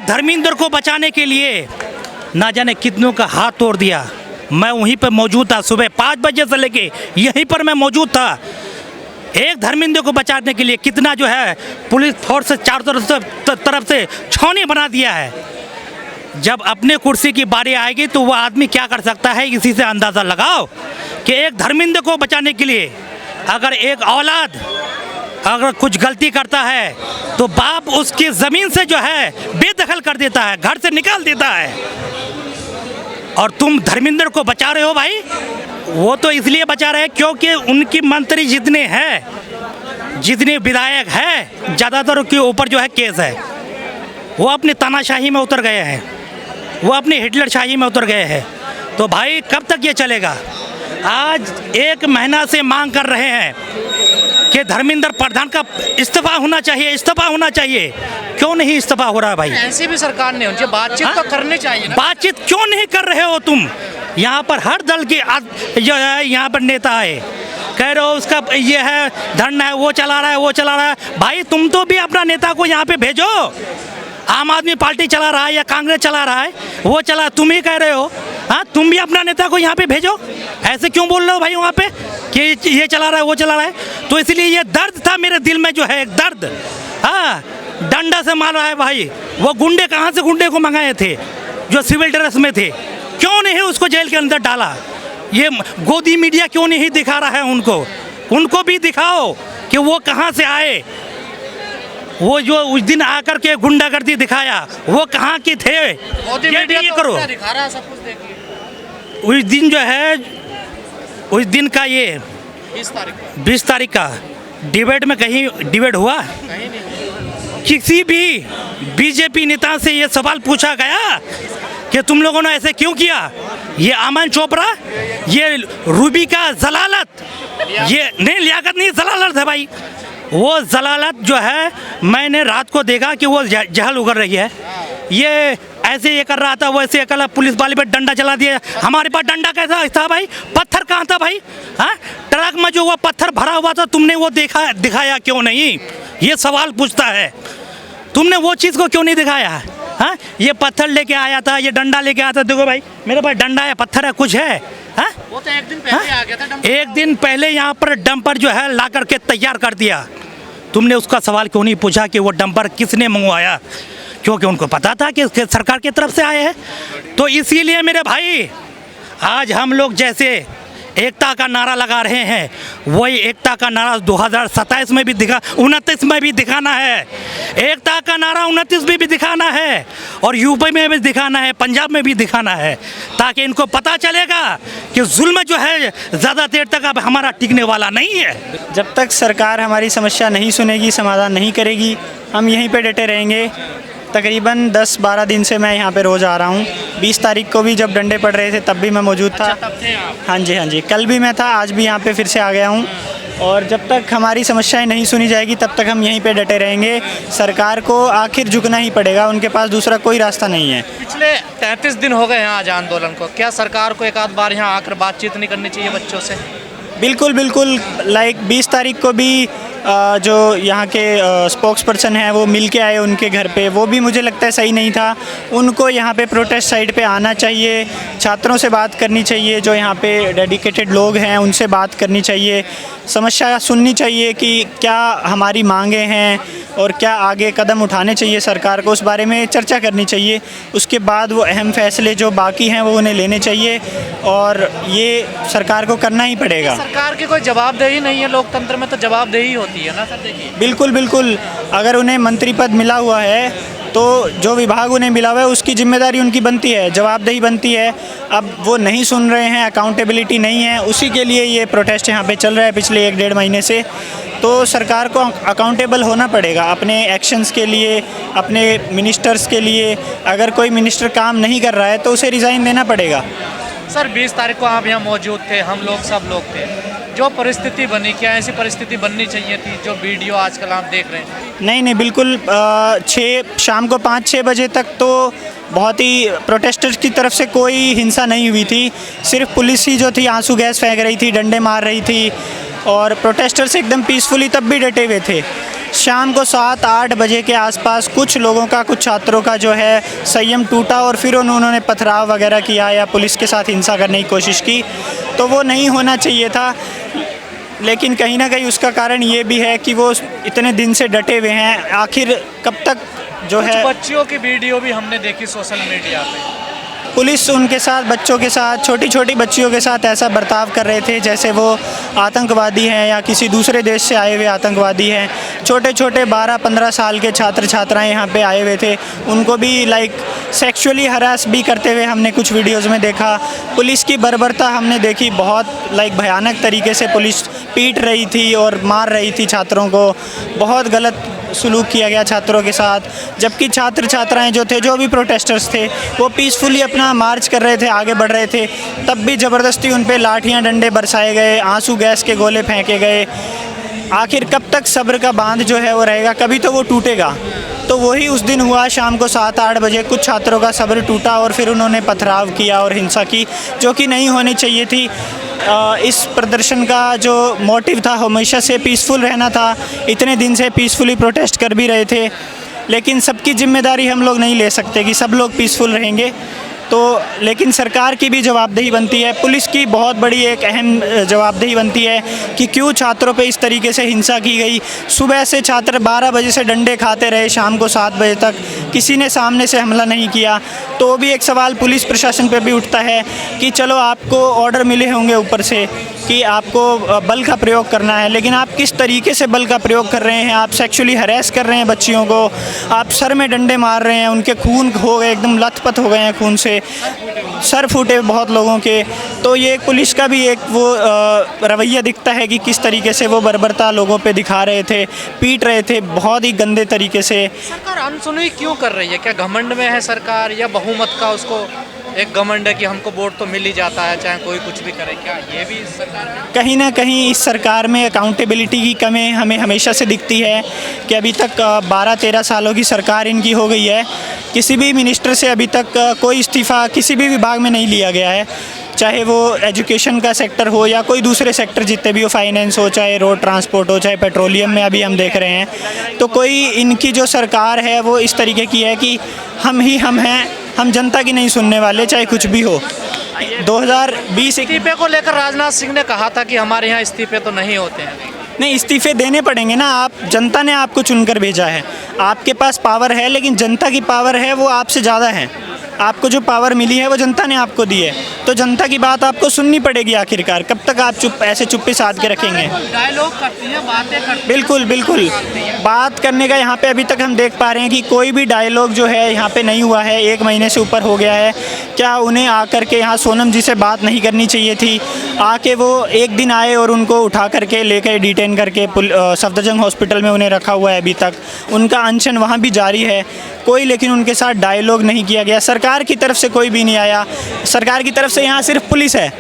एक धर्मेंद्र को बचाने के लिए ना जाने कितनों का हाथ तोड़ दिया। मैं वहीं पर मौजूद था, सुबह 5 बजे से लेके यहीं पर मैं मौजूद था। एक धर्मेंद्र को बचाने के लिए कितना जो है पुलिस फोर्स चारों तरफ से छावनी बना दिया है। जब अपने कुर्सी की बारी आएगी तो वह आदमी क्या कर सकता है, इसी से अंदाज़ा लगाओ कि एक धर्मेंद्र को बचाने के लिए अगर एक औलाद अगर कुछ गलती करता है तो बाप उसकी ज़मीन से जो है बेदखल कर देता है, घर से निकाल देता है। और तुम धर्मेंद्र को बचा रहे हो भाई। वो तो इसलिए बचा रहे हैं क्योंकि उनकी मंत्री जितने हैं, जितने विधायक हैं, ज़्यादातर के ऊपर जो है केस है। वो अपनी तानाशाही में उतर गए हैं, वो अपनी हिटलरशाही में उतर गए हैं। तो भाई कब तक ये चलेगा? आज 1 महीना से मांग कर रहे हैं कि धर्मेंद्र प्रधान का इस्तीफा होना चाहिए, इस्तीफा होना चाहिए। क्यों नहीं इस्तीफा हो रहा है भाई? ऐसी भी सरकार ने उनसे बातचीत तो करनी चाहिए ना। बातचीत क्यों नहीं कर रहे हो तुम? यहाँ पर हर दल के जो है यहाँ पर नेता है, कह रहे हो उसका ये है धरना है, वो चला रहा है, वो चला रहा है। भाई तुम तो भी अपना नेता को यहाँ पे भेजो। आम आदमी पार्टी चला रहा है या कांग्रेस चला रहा है, वो चला, तुम ही कह रहे हो। हाँ, तुम भी अपना नेता को यहाँ पे भेजो। ऐसे क्यों बोल रहे हो भाई वहाँ पे कि ये चला रहा है, वो चला रहा है? तो इसलिए ये दर्द था मेरे दिल में, जो है एक दर्द। हाँ, डंडा से मार रहा है भाई। वो गुंडे कहाँ से गुंडे को मंगाए थे जो सिविल ड्रेस में थे? क्यों नहीं उसको जेल के अंदर डाला? ये गोदी मीडिया क्यों नहीं दिखा रहा है उनको? उनको भी दिखाओ कि वो कहाँ से आए। वो जो उस दिन आकर के गुंडागर्दी दिखाया, वो कहाँ के थे? ये करो। दिखा रहा है सब कुछ, देखिए। उस दिन जो है, उस दिन का ये 20 तारीख का डिबेट में कहीं डिबेट हुआ? कहीं नहीं। किसी भी बीजेपी नेता से ये सवाल पूछा गया कि तुम लोगों ने ऐसे क्यों किया? ये अमन चोपड़ा, ये रूबी का जलालत, ये नहीं, लियाकत नहीं, जलालत है भाई। वो जलालत जो है, मैंने रात को देखा कि वो जहल उगर रही है। ये ऐसे ये कर रहा था, वो ऐसे कर, पुलिस वाले पे डंडा चला दिया। हमारे पास डंडा कैसा था भाई? पत्थर कहाँ था भाई? हाँ, ट्रक में जो वो पत्थर भरा हुआ था, तुमने वो दिखाया क्यों नहीं? ये सवाल पूछता है। तुमने वो चीज़ को क्यों नहीं दिखाया? हाँ, ये पत्थर लेके आया था, ये डंडा लेके आया था। देखो भाई, मेरे पास डंडा है, पत्थर है, कुछ है? हाँ, वो तो एक दिन पहले आ गया था डंपर। एक दिन पहले यहाँ पर डंपर जो है ला करके तैयार कर दिया। तुमने उसका सवाल क्यों नहीं पूछा कि वो डंपर किसने मंगवाया? क्योंकि उनको पता था कि सरकार की तरफ से आए हैं। तो इसीलिए मेरे भाई, आज हम लोग जैसे एकता का नारा लगा रहे हैं, वही एकता का नारा 2027 में भी 29 में भी दिखाना है। एकता का नारा 29 में भी दिखाना है, और यूपी में भी दिखाना है, पंजाब में भी दिखाना है, ताकि इनको पता चलेगा कि जुल्म जो है ज़्यादा देर तक अब हमारा टिकने वाला नहीं है। जब तक सरकार हमारी समस्या नहीं सुनेगी, समाधान नहीं करेगी, हम यहीं पे डटे रहेंगे। तकरीबन 10-12 दिन से मैं यहाँ पे रोज़ आ रहा हूँ। 20 तारीख को भी जब डंडे पड़ रहे थे तब भी मैं मौजूद था। तब थे आप? हाँ जी, कल भी मैं था, आज भी यहाँ पे फिर से आ गया हूँ। और जब तक हमारी समस्याएं नहीं सुनी जाएगी तब तक हम यहीं पे डटे रहेंगे। सरकार को आखिर झुकना ही पड़ेगा, उनके पास दूसरा कोई रास्ता नहीं है। पिछले 33 दिन हो गए हैं आज आंदोलन को। क्या सरकार को एक आध बार यहाँ आकर बातचीत नहीं करनी चाहिए बच्चों से? बिल्कुल। लाइक 20 तारीख को भी जो यहाँ के स्पोक्स पर्सन हैं वो मिल के आए उनके घर पे, वो भी मुझे लगता है सही नहीं था। उनको यहाँ पे प्रोटेस्ट साइड पे आना चाहिए, छात्रों से बात करनी चाहिए, जो यहाँ पे डेडिकेटेड लोग हैं उनसे बात करनी चाहिए, समस्या सुननी चाहिए कि क्या हमारी मांगें हैं और क्या आगे कदम उठाने चाहिए सरकार को, उस बारे में चर्चा करनी चाहिए। उसके बाद वो अहम फैसले जो बाकी हैं वो उन्हें लेने चाहिए, और ये सरकार को करना ही पड़ेगा। सरकार की कोई जवाबदेही नहीं है, लोकतंत्र में तो जवाबदेही होती है ना सर। देखिए, बिल्कुल। अगर उन्हें मंत्री पद मिला हुआ है तो जो विभाग उन्हें मिला हुआ है उसकी जिम्मेदारी उनकी बनती है, जवाबदेही बनती है। अब वो नहीं सुन रहे हैं, अकाउंटेबिलिटी नहीं है, उसी के लिए ये प्रोटेस्ट यहाँ पे चल रहा है पिछले 1-1.5 महीने से। तो सरकार को अकाउंटेबल होना पड़ेगा अपने एक्शंस के लिए, अपने मिनिस्टर्स के लिए। अगर कोई मिनिस्टर काम नहीं कर रहा है तो उसे रिज़ाइन देना पड़ेगा। सर 20 तारीख को आप यहाँ मौजूद थे, हम लोग सब लोग थे। जो परिस्थिति बनी, क्या ऐसी परिस्थिति बननी चाहिए थी जो वीडियो आजकल आप देख रहे हैं? नहीं, बिल्कुल। शाम को 5-6 बजे तक तो बहुत ही प्रोटेस्टर्स की तरफ से कोई हिंसा नहीं हुई थी। सिर्फ पुलिस ही जो थी आंसू गैस फेंक रही थी, डंडे मार रही थी, और प्रोटेस्टर्स एकदम पीसफुली तब भी डटे हुए थे। शाम को 7-8 बजे के आसपास कुछ लोगों का, कुछ छात्रों का जो है संयम टूटा और फिर उन्होंने पथराव वगैरह किया या पुलिस के साथ हिंसा करने की कोशिश की, तो वो नहीं होना चाहिए था। लेकिन कहीं ना कहीं उसका कारण ये भी है कि वो इतने दिन से डटे हुए हैं, आखिर कब तक जो है। बच्चियों की वीडियो भी हमने देखी सोशल मीडिया पे, पुलिस उनके साथ, बच्चों के साथ, छोटी छोटी बच्चियों के साथ ऐसा बर्ताव कर रहे थे जैसे वो आतंकवादी हैं या किसी दूसरे देश से आए हुए आतंकवादी हैं। छोटे छोटे 12-15 साल के छात्र छात्राएं यहाँ पे आए हुए थे, उनको भी सेक्सुअली हरास भी करते हुए हमने कुछ वीडियोज़ में देखा। पुलिस की बर्बरता हमने देखी, बहुत भयानक तरीके से पुलिस पीट रही थी और मार रही थी छात्रों को। बहुत गलत सलूक किया गया छात्रों के साथ, जबकि छात्र छात्राएं जो थे, जो भी प्रोटेस्टर्स थे, वो पीसफुली अपना मार्च कर रहे थे, आगे बढ़ रहे थे, तब भी ज़बरदस्ती उन पे लाठियाँ डंडे बरसाए गए, आंसू गैस के गोले फेंके गए। आखिर कब तक सब्र का बांध जो है वो रहेगा, कभी तो वो टूटेगा। तो वही उस दिन हुआ, शाम को 7-8 बजे कुछ छात्रों का सब्र टूटा और फिर उन्होंने पथराव किया और हिंसा की, जो कि नहीं होनी चाहिए थी। इस प्रदर्शन का जो मोटिव था हमेशा से पीसफुल रहना था, इतने दिन से पीसफुली प्रोटेस्ट कर भी रहे थे, लेकिन सबकी जिम्मेदारी हम लोग नहीं ले सकते कि सब लोग पीसफुल रहेंगे। तो लेकिन सरकार की भी जवाबदेही बनती है, पुलिस की बहुत बड़ी एक अहम जवाबदेही बनती है कि क्यों छात्रों पे इस तरीके से हिंसा की गई। सुबह से छात्र 12 बजे से डंडे खाते रहे, शाम को 7 बजे तक किसी ने सामने से हमला नहीं किया। तो भी एक सवाल पुलिस प्रशासन पे भी उठता है कि चलो आपको ऑर्डर मिले होंगे ऊपर से कि आपको बल का प्रयोग करना है, लेकिन आप किस तरीके से बल का प्रयोग कर रहे हैं। आप सेक्सुअली हरेस कर रहे हैं बच्चियों को, आप सर में डंडे मार रहे हैं, उनके खून हो गए, एकदम लथपथ हो गए हैं खून से, सर फूटे बहुत लोगों के। तो ये पुलिस का भी एक वो रवैया दिखता है कि किस तरीके से वो बर्बरता लोगों पे दिखा रहे थे, पीट रहे थे बहुत ही गंदे तरीके से। सरकार अनसुनी क्यों कर रही है? क्या घमंड में है सरकार, या बहुमत का उसको एक घमंड है कि हमको वोट तो मिल ही जाता है चाहे कोई कुछ भी करे? क्या ये भी सरकार में कहीं ना कहीं इस सरकार में अकाउंटेबिलिटी की कमी हमें हमेशा से दिखती है कि अभी तक 12-13 सालों की सरकार इनकी हो गई है, किसी भी मिनिस्टर से अभी तक कोई इस्तीफ़ा किसी भी विभाग में नहीं लिया गया है, चाहे वो एजुकेशन का सेक्टर हो या कोई दूसरे सेक्टर जितने भी हो, फाइनेंस हो, चाहे रोड ट्रांसपोर्ट हो, चाहे पेट्रोलियम में अभी हम देख रहे हैं। तो कोई इनकी जो सरकार है वो इस तरीके की है कि हम ही हम हैं, हम जनता की नहीं सुनने वाले, चाहे कुछ भी हो। 2020 इस्तीफे को लेकर राजनाथ सिंह ने कहा था कि हमारे यहाँ इस्तीफे तो नहीं होते हैं। नहीं, इस्तीफे देने पड़ेंगे ना, आप जनता ने आपको चुनकर भेजा है, आपके पास पावर है, लेकिन जनता की पावर है वो आपसे ज़्यादा है। आपको जो पावर मिली है वो जनता ने आपको दी है, तो जनता की बात आपको सुननी पड़ेगी आखिरकार। कब तक आप ऐसे चुप्पी साध के रखेंगे? डायलॉग करती हैं, बातें करती हैं। बिल्कुल बिल्कुल, बात करने का यहाँ पे अभी तक हम देख पा रहे हैं कि कोई भी डायलॉग जो है यहाँ पे नहीं हुआ है, 1 महीने से ऊपर हो गया है। क्या उन्हें आकर के यहाँ सोनम जी से बात नहीं करनी चाहिए थी? आके वो एक दिन आए और उनको उठा करके लेकर डिटेन करके सफदरजंग हॉस्पिटल में उन्हें रखा हुआ है, अभी तक उनका अनशन वहाँ भी जारी है कोई, लेकिन उनके साथ डायलॉग नहीं किया गया। सरकार की तरफ से कोई भी नहीं आया, सरकार की तरफ से यहाँ सिर्फ पुलिस है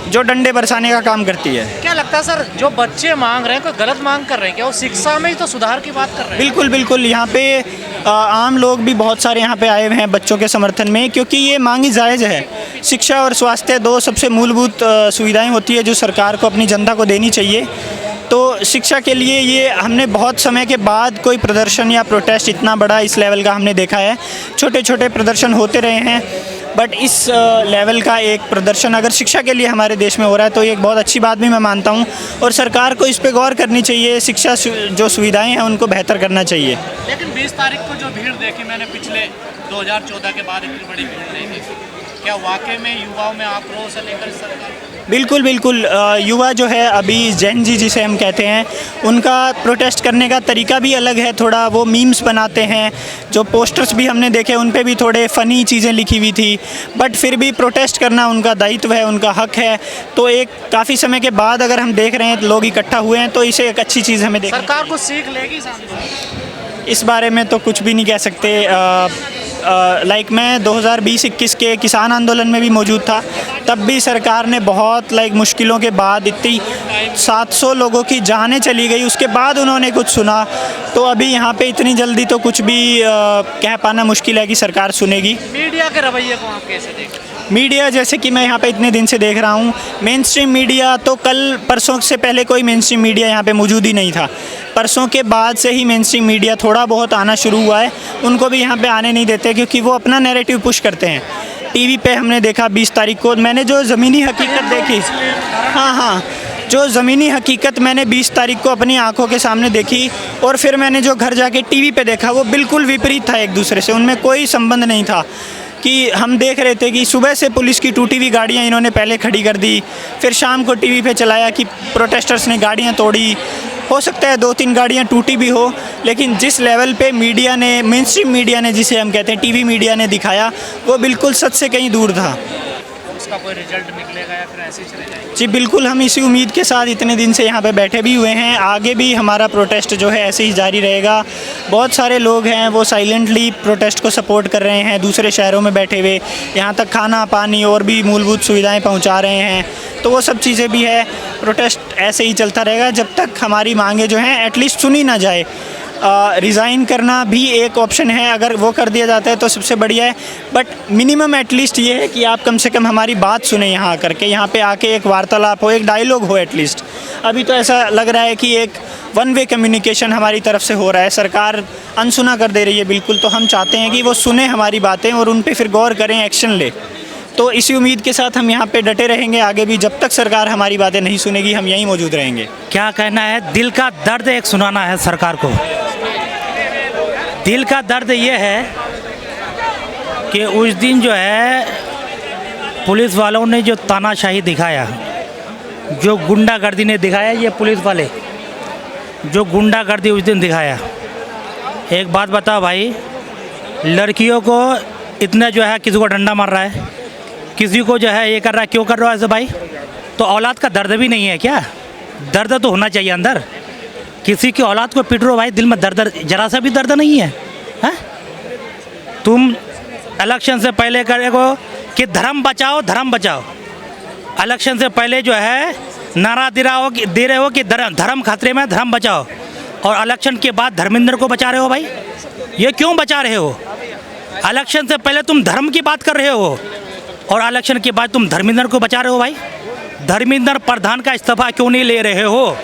जो डंडे बरसाने का काम करती है। क्या लगता है सर, जो बच्चे मांग रहे हैं कोई गलत मांग कर रहे हैं क्या? वो शिक्षा में ही तो सुधार की बात कर रहे हैं। बिल्कुल बिल्कुल, यहाँ पे आम लोग भी बहुत सारे यहाँ पे आए हुए हैं बच्चों के समर्थन में, क्योंकि ये मांगी जायज़ है। शिक्षा और स्वास्थ्य 2 सबसे मूलभूत सुविधाएं होती है जो सरकार को अपनी जनता को देनी चाहिए। तो शिक्षा के लिए ये हमने बहुत समय के बाद कोई प्रदर्शन या प्रोटेस्ट इतना बड़ा इस लेवल का हमने देखा है। छोटे छोटे प्रदर्शन होते रहे हैं, बट इस लेवल का एक प्रदर्शन अगर शिक्षा के लिए हमारे देश में हो रहा है तो ये एक बहुत अच्छी बात भी मैं मानता हूँ, और सरकार को इस पे गौर करनी चाहिए। शिक्षा जो सुविधाएं हैं उनको बेहतर करना चाहिए। लेकिन 20 तारीख को जो भीड़ देखी मैंने पिछले 2014 के बाद इतनी बड़ी भीड़ नहीं देखी, क्या वाकई में युवाओं में आक्रोश है लेकर सरकार? बिल्कुल बिल्कुल, युवा जो है अभी जेन जी जिसे हम कहते हैं, उनका प्रोटेस्ट करने का तरीका भी अलग है थोड़ा। वो मीम्स बनाते हैं, जो पोस्टर्स भी हमने देखे उन पे भी थोड़े फ़नी चीज़ें लिखी हुई थी, बट फिर भी प्रोटेस्ट करना उनका दायित्व है, उनका हक है। तो एक काफ़ी समय के बाद अगर हम देख रहे हैं लोग इकट्ठा हुए हैं तो इसे एक अच्छी चीज़ हमें देखनी। सरकार को सीख लेगी सामने? इस बारे में तो कुछ भी नहीं कह सकते। मैं 2020-21 के किसान आंदोलन में भी मौजूद था, तब भी सरकार ने बहुत मुश्किलों के बाद इतनी 700 लोगों की जानें चली गई, उसके बाद उन्होंने कुछ सुना। तो अभी यहाँ पे इतनी जल्दी तो कुछ भी कह पाना मुश्किल है कि सरकार सुनेगी। मीडिया के रवैये को आप कैसे देखते हैं? मीडिया जैसे कि मैं यहाँ पे इतने दिन से देख रहा हूँ, मेन स्ट्रीम मीडिया तो कल परसों से पहले कोई मेन स्ट्रीम मीडिया यहाँ पे मौजूद ही नहीं था। परसों के बाद से ही मेन स्ट्रीम मीडिया थोड़ा बहुत आना शुरू हुआ है। उनको भी यहाँ पे आने नहीं देते क्योंकि वो अपना नैरेटिव पुश करते हैं। टीवी पे हमने देखा 20 तारीख को, मैंने जो ज़मीनी हकीकत देखी, हाँ, जो ज़मीनी हकीकत मैंने 20 तारीख को अपनी आंखों के सामने देखी और फिर मैंने जो घर जाके टीवी पे देखा, वो बिल्कुल विपरीत था एक दूसरे से। उनमें कोई संबंध नहीं था कि हम देख रहे थे कि सुबह से पुलिस की टूटी हुई गाड़ियाँ इन्होंने पहले खड़ी कर दी, फिर शाम को टीवी पे चलाया कि प्रोटेस्टर्स ने गाड़ियाँ तोड़ी। हो सकता है 2-3 गाड़ियाँ टूटी भी हो, लेकिन जिस लेवल पे मीडिया ने, मेन स्ट्रीम मीडिया ने, जिसे हम कहते हैं टीवी मीडिया ने दिखाया, वो बिल्कुल सच से कहीं दूर था। उसका कोई रिजल्ट निकलेगा या फिर ऐसे ही चले जाएगा? जी बिल्कुल, हम इसी उम्मीद के साथ इतने दिन से यहाँ पे बैठे भी हुए हैं। आगे भी हमारा प्रोटेस्ट जो है ऐसे ही जारी रहेगा। बहुत सारे लोग हैं वो साइलेंटली प्रोटेस्ट को सपोर्ट कर रहे हैं, दूसरे शहरों में बैठे हुए, यहाँ तक खाना पानी और भी मूलभूत सुविधाएं पहुँचा रहे हैं। तो वो सब चीज़ें भी है। प्रोटेस्ट ऐसे ही चलता रहेगा जब तक हमारी मांगें जो हैं एटलीस्ट सुनी ना जाए। रिज़ाइन करना भी एक ऑप्शन है, अगर वो कर दिया जाता है तो सबसे बढ़िया है। बट मिनिमम एटलीस्ट ये है कि आप कम से कम हमारी बात सुने, यहाँ करके, यहाँ पे आके एक वार्तालाप हो, एक डायलॉग हो एटलीस्ट। अभी तो ऐसा लग रहा है कि एक वन वे कम्युनिकेशन हमारी तरफ से हो रहा है, सरकार अनसुना कर दे रही है बिल्कुल। तो हम चाहते हैं कि वो सुने हमारी बातें और उन पर फिर गौर करें, एक्शन ले। तो इसी उम्मीद के साथ हम यहाँ पे डटे रहेंगे आगे भी। जब तक सरकार हमारी बातें नहीं सुनेगी, हम यहीं मौजूद रहेंगे। क्या कहना है, दिल का दर्द एक सुनाना है सरकार को। दिल का दर्द ये है कि उस दिन जो है पुलिस वालों ने जो तानाशाही दिखाया, जो गुंडागर्दी ने दिखाया, ये पुलिस वाले जो गुंडागर्दी उस दिन दिखाया। एक बात बताओ भाई, लड़कियों को इतना जो है किसी को डंडा मार रहा है, किसी को जो है ये कर रहा है, क्यों कर रहा है ऐसे भाई? तो औलाद का दर्द भी नहीं है क्या? दर्द तो होना चाहिए अंदर। किसी की औलाद को पीट रहे हो भाई, दिल में दर्द जरा सा भी दर्द नहीं है, हैं? तुम इलेक्शन से पहले करेगो कि धर्म बचाओ, धर्म बचाओ। इलेक्शन से पहले जो है नारा दे रहे हो कि धर्म खतरे में, धर्म बचाओ, और इलेक्शन के बाद धर्मेंद्र को बचा रहे हो भाई। ये क्यों बचा रहे हो? इलेक्शन से पहले तुम धर्म की बात कर रहे हो और इलेक्शन के बाद तुम धर्मेंद्र को बचा रहे हो भाई। धर्मेंद्र प्रधान का इस्तीफा क्यों नहीं ले रहे हो?